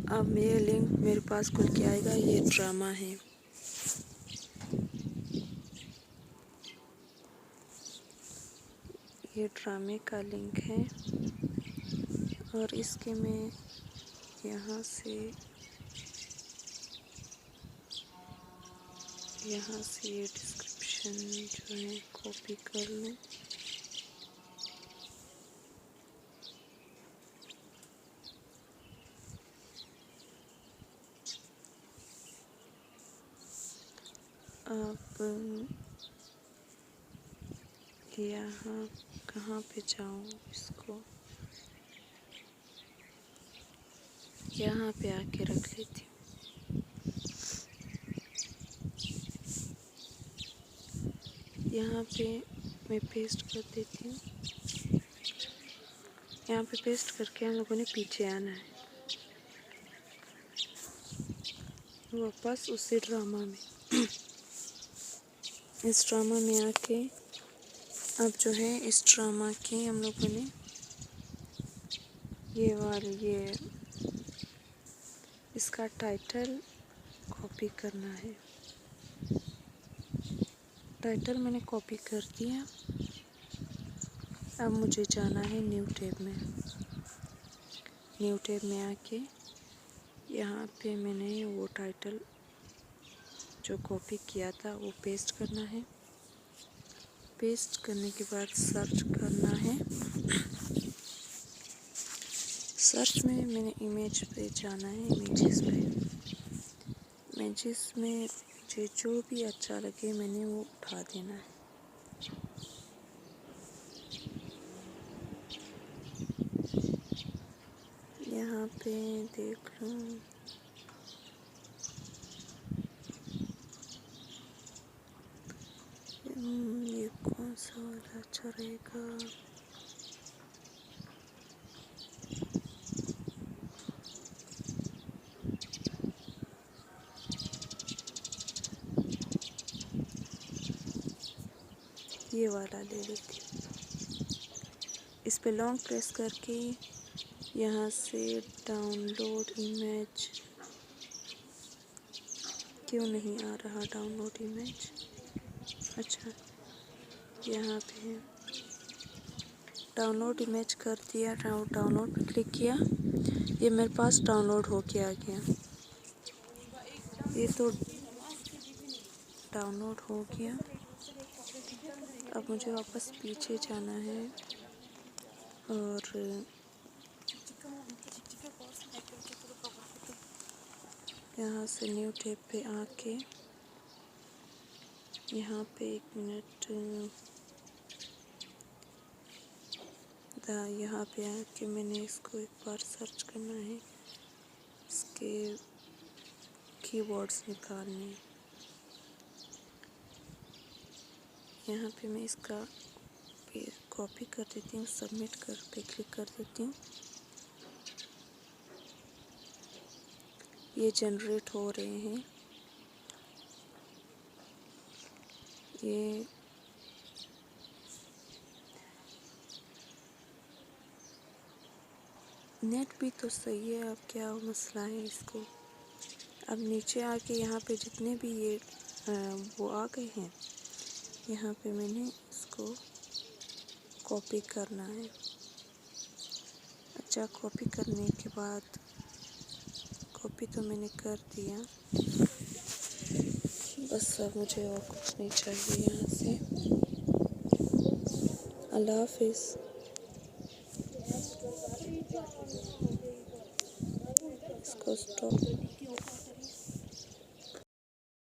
अब ये लिंक मेरे पास खुल के आएगा। ये ड्रामा है, ये ड्रामे का लिंक है और इसके मैं यहाँ से ये डिस्क्रिप्शन जो है कॉपी कर लूँ। अब यहाँ कहाँ पे जाऊँ, इसको यहाँ पे आके रख लेती हूँ। यहाँ पे मैं पेस्ट कर देती हूँ। यहाँ पे पेस्ट करके हम लोगों ने पीछे आना है वापस उसी ड्रामा में। इस ड्रामा में आके अब जो है इस ड्रामा के हम लोगों ने ये इसका टाइटल कॉपी करना है। टाइटल मैंने कॉपी कर दिया। अब मुझे जाना है न्यू टैब में। न्यू टैब में आके यहाँ पे मैंने वो टाइटल जो कॉपी किया था वो पेस्ट करना है। पेस्ट करने के बाद सर्च करना है। सर्च में मैंने इमेज पे जाना है, इमेजेस पे। इमेजेस में मुझे जो भी अच्छा लगे मैंने वो उठा देना है। यहाँ पे देख लूँ, ये कौन सा वाला अच्छा रहेगा। ये वाला ले लेती हूँ। इस पे लॉन्ग प्रेस करके यहाँ से डाउनलोड इमेज, क्यों नहीं आ रहा डाउनलोड इमेज। अच्छा, यहाँ पे है डाउनलोड इमेज कर दिया। डाउनलोड पे क्लिक किया, ये मेरे पास डाउनलोड हो के आ गया। ये तो डाउनलोड हो गया। अब मुझे वापस पीछे जाना है और यहाँ से न्यू टैब पे आके यहाँ पे 1 मिनट यहाँ पे आके मैंने इसको एक बार सर्च करना है, इसके कीवर्ड्स निकालने। यहाँ पे मैं इसका कॉपी कर देती हूँ, सबमिट कर पे क्लिक कर देती हूँ। ये जनरेट हो रहे हैं। ये नेट भी तो सही है, अब क्या मसला है इसको। अब नीचे आके यहाँ पे जितने भी ये वो आ गए हैं, यहाँ पे मैंने इसको कॉपी करना है। अच्छा, कॉपी करने के बाद कॉपी तो मैंने कर दिया, बस अब मुझे और कुछ नहीं चाहिए यहाँ से। अल्लाह हाफिज़। इसको स्टॉप